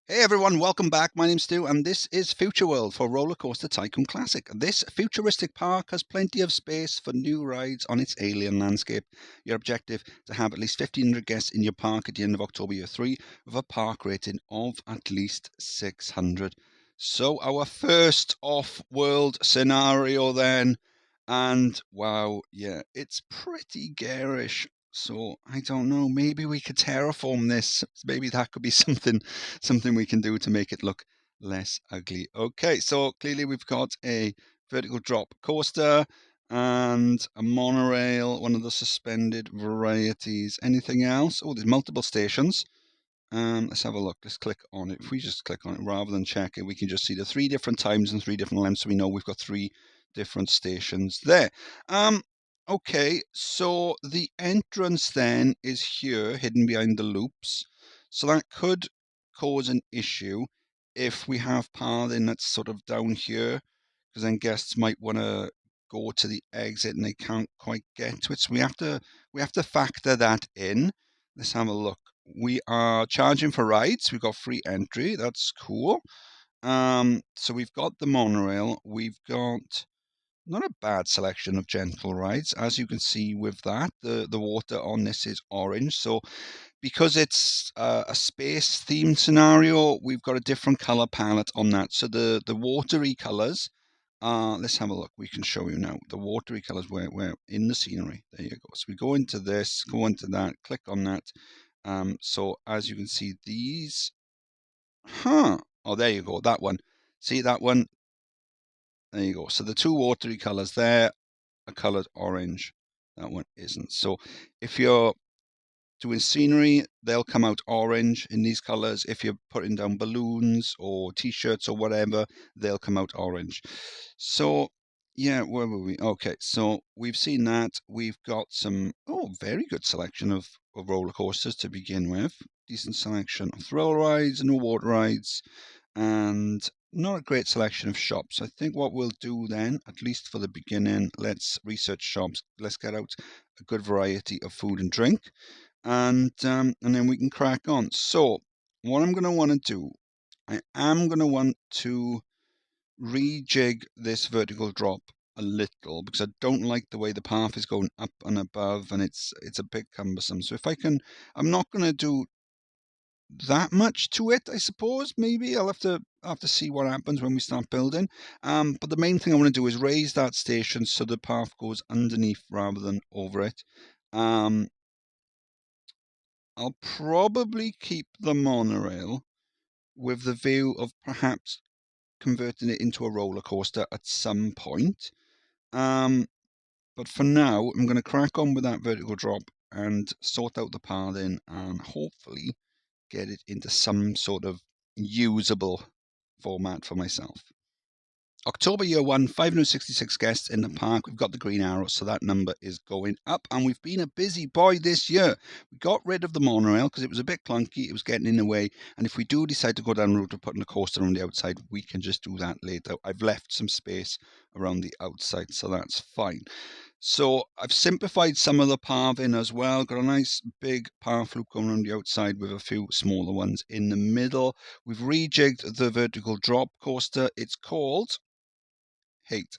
Hey everyone, welcome back. My name's Stu and this is Future World for Rollercoaster Tycoon Classic. This futuristic park has plenty of space for new rides on its alien landscape. Your objective to have at least 1,500 guests in your park at the end of October year 3 with a park rating of at least 600. So our first off-world scenario then, and wow, yeah, it's pretty garish. So I don't know. Maybe we could terraform this. Maybe that could be something we can do to make it look less ugly. Okay, so clearly we've got a vertical drop coaster and a monorail, one of the suspended varieties. Anything else? Oh, there's multiple stations. Let's have a look. Let's click on it. If we just click on it rather than check it, we can just see the 3 different times and 3 different lengths. So we know we've got 3 different stations there. Okay, so the entrance then is here, hidden behind the loops. So that could cause an issue if we have pathing that's sort of down here, because then guests might want to go to the exit and they can't quite get to it. So we have to factor that in. Let's have a look. We are charging for rides. We've got free entry. That's cool. So we've got the monorail. We've got not a bad selection of gentle rides. As you can see with that, the water on this is orange. So because it's a space themed scenario, we've got a different color palette on that. So the watery colors, let's have a look. We can show you now. The watery colors where in the scenery. There you go. So we go into this, go into that, click on that. So as you can see, these, oh, there you go. That one. See that one? There you go. So the 2 watery colors there are colored orange. That one isn't. So if you're doing scenery, they'll come out orange in these colors. If you're putting down balloons or t-shirts or whatever, they'll come out orange. So yeah, where were we? Okay, so we've seen that. We've got some, very good selection of roller coasters to begin with. Decent selection of thrill rides, no water rides, and not a great selection of shops. I think what we'll do then, at least for the beginning, let's research shops. Let's get out a good variety of food and drink, and then we can crack on. So what I'm going to want to do, I am going to want to rejig this vertical drop a little because I don't like the way the path is going up and above, and it's a bit cumbersome. So if I can, I'm not going to do that much to it, I suppose. Maybe I'll have to see what happens when we start building. But the main thing I want to do is raise that station so the path goes underneath rather than over it. I'll probably keep the monorail with the view of perhaps converting it into a roller coaster at some point. But for now, I'm going to crack on with that vertical drop and sort out the pathing and hopefully get it into some sort of usable format for myself. October year 1, 566 guests in the park. We've got the green arrow, so that number is going up. And we've been a busy boy this year. We got rid of the monorail because it was a bit clunky. It was getting in the way. And if we do decide to go down the route of putting a coaster on the outside, we can just do that later. I've left some space around the outside, so that's fine. So I've simplified some of the pathing as well. Got a nice big path loop going around the outside with a few smaller ones in the middle. We've rejigged the vertical drop coaster. It's called Hate.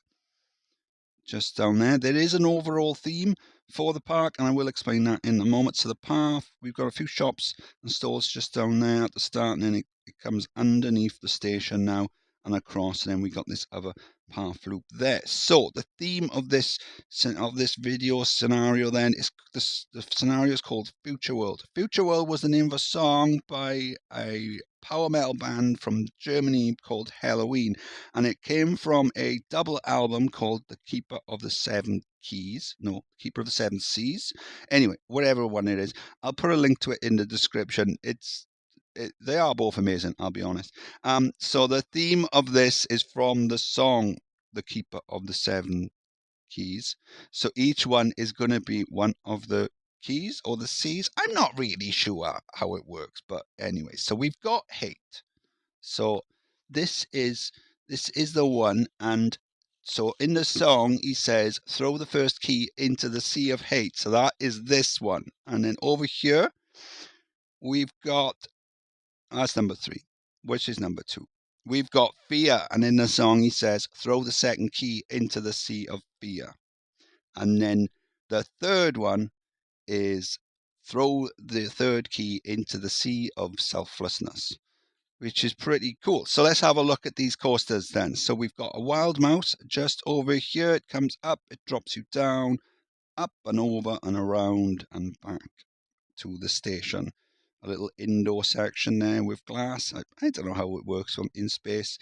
Just down there. There is an overall theme for the park, and I will explain that in a moment. So the path, we've got a few shops and stores just down there at the start, and then it comes underneath the station now and across, and then we got this other path loop there. So the theme of this video scenario then is the scenario is called Future World. Future World was the name of a song by a power metal band from Germany called Helloween, and it came from a double album called The Keeper of the Seven Keys. No, Keeper of the Seven Seas. Anyway, whatever one it is, I'll put a link to it in the description. They are both amazing, I'll be honest. So the theme of this is from the song The Keeper of the Seven Keys. So each one is going to be one of the keys or the C's. I'm not really sure how it works, but anyway, so we've got hate. So this is the one, and so in the song he says, throw the first key into the sea of hate. So that is this one. And then over here we've got, that's number 3. which is number 2. We've got fear, and in the song he says, throw the second key into the sea of fear. And then the third one is throw the third key into the sea of selflessness, which is pretty cool. So let's have a look at these coasters then. So we've got a wild mouse just over here. It comes up, it drops you down, up and over and around and back to the station. A little indoor section there with glass. I don't know how it works in space,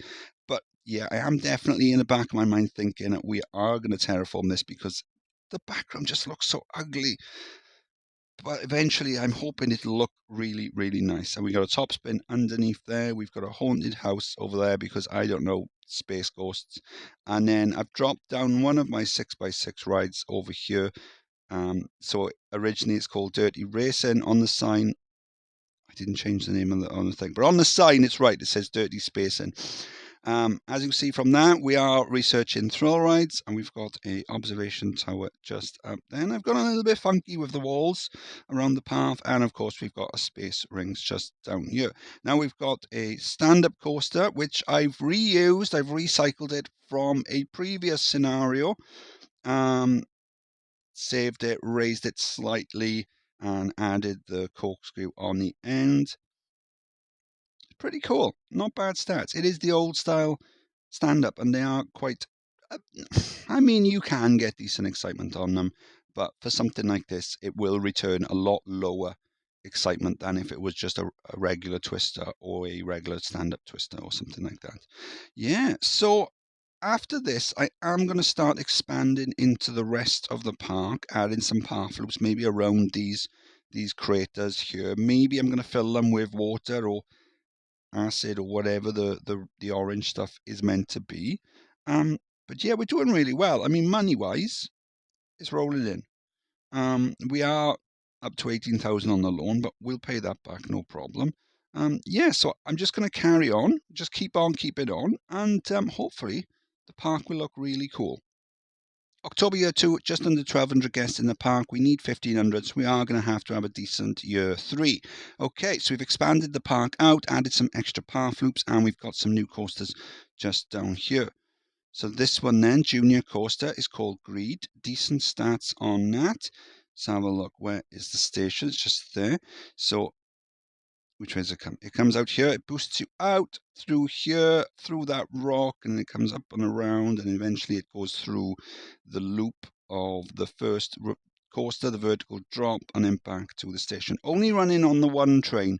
but yeah, I am definitely in the back of my mind thinking that we are going to terraform this because the background just looks so ugly. But eventually I'm hoping it'll look really, really nice. And we got a top spin underneath there. We've got a haunted house over there because I don't know, space ghosts. And then I've dropped down one of my 6x6 rides over here. So originally it's called Dirty Racing. On the sign, I didn't change the name on the thing, but on the sign it's right. It says Dirty Spacing. As you can see from that, we are researching thrill rides, and we've got a observation tower just up there. And I've gone a little bit funky with the walls around the path, and of course we've got a space rings just down here. Now we've got a stand-up coaster, which I've reused. I've recycled it from a previous scenario. Saved it, raised it slightly, and added the corkscrew on the end. Pretty cool. Not bad stats. It is the old style stand-up, and they are quite... I mean, you can get decent excitement on them, but for something like this, it will return a lot lower excitement than if it was just a regular twister or a regular stand-up twister or something like that. Yeah, so after this, I am going to start expanding into the rest of the park, adding some path loops, maybe around these craters here. Maybe I'm going to fill them with water or acid or whatever the orange stuff is meant to be. But yeah, we're doing really well. I mean, money-wise, it's rolling in. We are up to 18,000 on the loan, but we'll pay that back, no problem. Yeah, so I'm just going to carry on, just keep on keeping on, and hopefully the park will look really cool. October year 2, just under 1,200 guests in the park. We need 1,500, so we are going to have a decent year 3. Okay, so we've expanded the park out, added some extra path loops, and we've got some new coasters just down here. So this one then, Junior Coaster, is called Greed. Decent stats on that. Let's have a look. Where is the station? It's just there. So which way does it come? It comes out here. It boosts you out through here, through that rock, and it comes up and around, and eventually it goes through the loop of the first coaster, the vertical drop, and then back to the station. Only running on the one train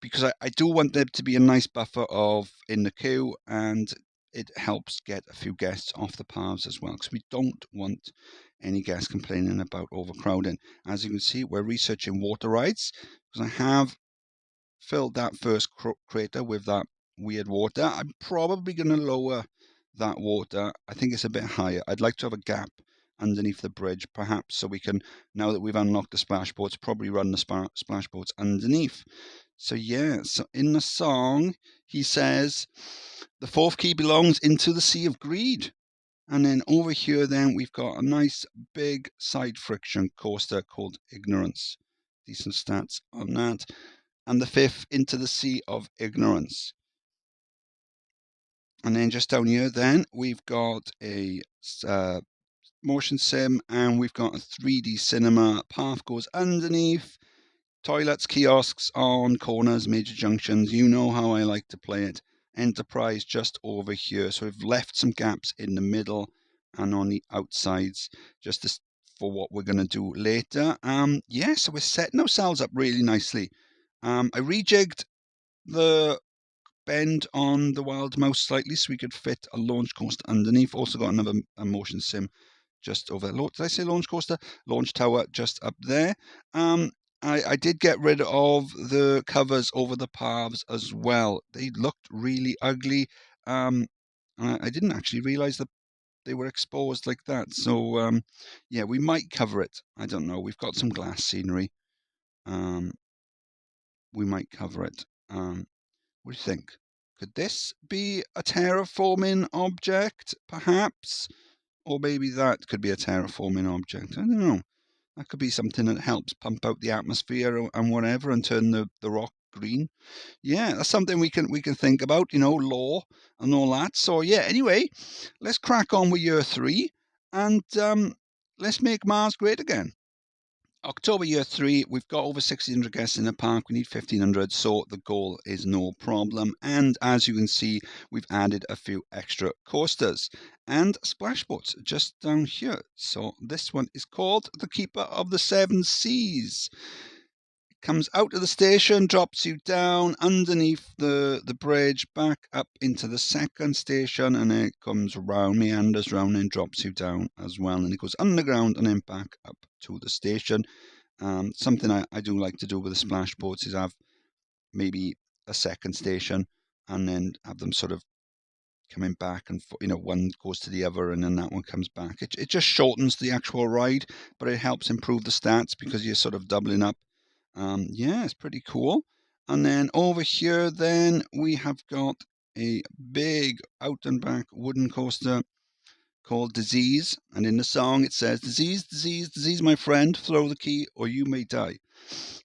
because I do want there to be a nice buffer of in the queue, and it helps get a few guests off the paths as well, because we don't want any guests complaining about overcrowding. As you can see, we're researching water rides, because I have filled that first crater with that weird water. I'm probably going to lower that water. I think it's a bit higher. I'd like to have a gap underneath the bridge, perhaps, so we can, now that we've unlocked the splash boats, probably run the splash boats underneath. So yeah, so in the song, he says, the fourth key belongs into the Sea of Greed. And then over here, then, we've got a nice big side friction coaster called Ignorance. Decent stats on that. And the fifth, into the Sea of Ignorance. And then just down here, then, we've got a motion sim, and we've got a 3D cinema. Path goes underneath. Toilets, kiosks on corners, major junctions. You know how I like to play it. Enterprise just over here. So we've left some gaps in the middle and on the outsides just for what we're going to do later. Yeah, so we're setting ourselves up really nicely. I rejigged the bend on the Wild Mouse slightly so we could fit a launch coaster underneath. Also got another motion sim just over there. Did I say launch coaster? Launch tower just up there. I did get rid of the covers over the paths as well. They looked really ugly. I didn't actually realize that they were exposed like that. So, yeah, we might cover it. I don't know. We've got some glass scenery. We might cover it. What do you think? Could this be a terraforming object, perhaps? Or maybe that could be a terraforming object. I don't know. That could be something that helps pump out the atmosphere and whatever, and turn the rock green. Yeah, that's something we can think about, law and all that. So yeah, anyway, let's crack on with year 3 and let's make Mars great again. October year 3, we've got over 1,600 guests in the park. We need 1,500, so the goal is no problem. And as you can see, we've added a few extra coasters and splash boats just down here. So this one is called the Keeper of the Seven Seas. Comes out of the station, drops you down underneath the bridge, back up into the second station, and then it comes round, meanders round, and drops you down as well. And it goes underground and then back up to the station. Something I do like to do with the splash boats is have maybe a second station and then have them sort of coming back and one goes to the other and then that one comes back. It just shortens the actual ride, but it helps improve the stats because you're sort of doubling up. Yeah, it's pretty cool. And then over here, then we have got a big out and back wooden coaster called Disease. And in the song, it says, "Disease, disease, disease, my friend, throw the key or you may die."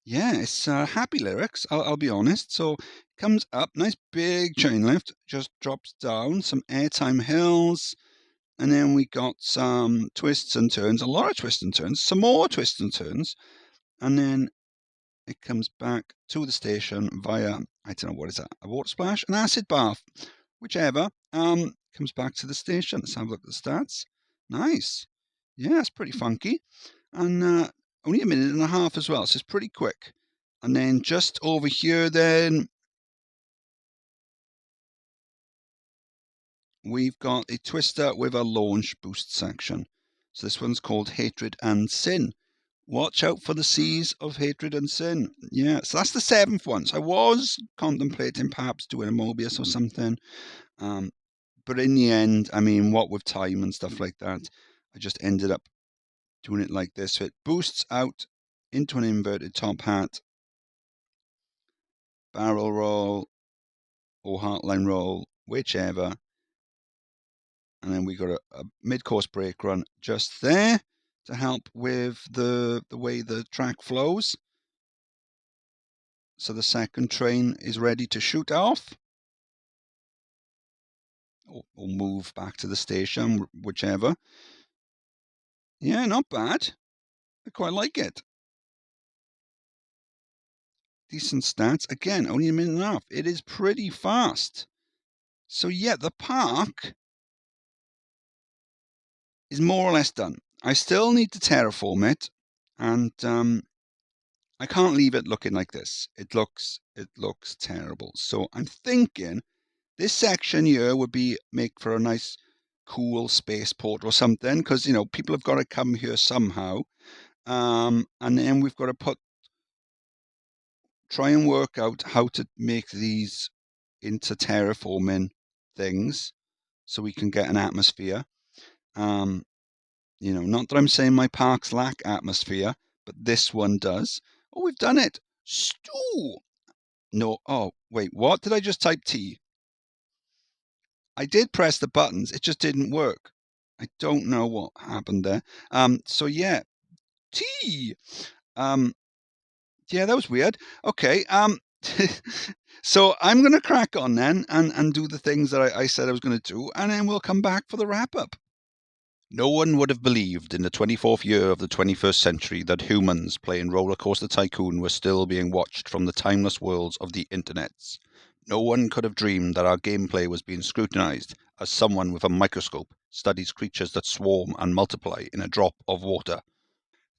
Yeah, it's happy lyrics, I'll be honest. So it comes up, nice big chain lift, just drops down, some airtime hills. And then we got some twists and turns, a lot of twists and turns, some more twists and turns. And then it comes back to the station via, I don't know, what is that? A water splash? An acid bath? Whichever. Comes back to the station. Let's have a look at the stats. Nice. Yeah, it's pretty funky. And only a minute and a half as well, so it's pretty quick. And then just over here then, we've got a twister with a launch boost section. So this one's called Hatred and Sin. Watch out for the seas of hatred and sin. Yeah, so that's the 7th one. So I was contemplating perhaps doing a Mobius or something. But in the end, I mean, what with time and stuff like that, I just ended up doing it like this. So it boosts out into an inverted top hat, barrel roll, or heartline roll, whichever. And then we got a mid-course brake run just there to help with the way the track flows. So the second train is ready to shoot off or move back to the station, whichever. Yeah, not bad. I quite like it. Decent stats. Again, only a minute and a half. It is pretty fast. So yeah, the park is more or less done. I still need to terraform it, and I can't leave it looking like this. It looks terrible. So I'm thinking this section here would make for a nice, cool spaceport or something, because people have got to come here somehow, and then we've got to try and work out how to make these into terraforming things, so we can get an atmosphere. Not that I'm saying my parks lack atmosphere, but this one does. Oh, we've done it. Stew. No. Oh, wait. What? Did I just type T? I did press the buttons. It just didn't work. I don't know what happened there. So yeah, T. Yeah, that was weird. Okay. So I'm going to crack on then and do the things that I said I was going to do, and then we'll come back for the wrap up. No one would have believed in the 24th year of the 21st century that humans playing Rollercoaster Tycoon were still being watched from the timeless worlds of the internets. No one could have dreamed that our gameplay was being scrutinized as someone with a microscope studies creatures that swarm and multiply in a drop of water.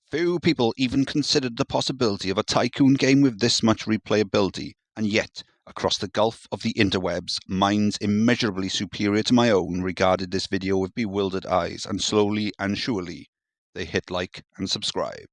Few people even considered the possibility of a Tycoon game with this much replayability, and yet, across the gulf of the interwebs, minds immeasurably superior to my own regarded this video with bewildered eyes, and slowly and surely, they hit like and subscribe.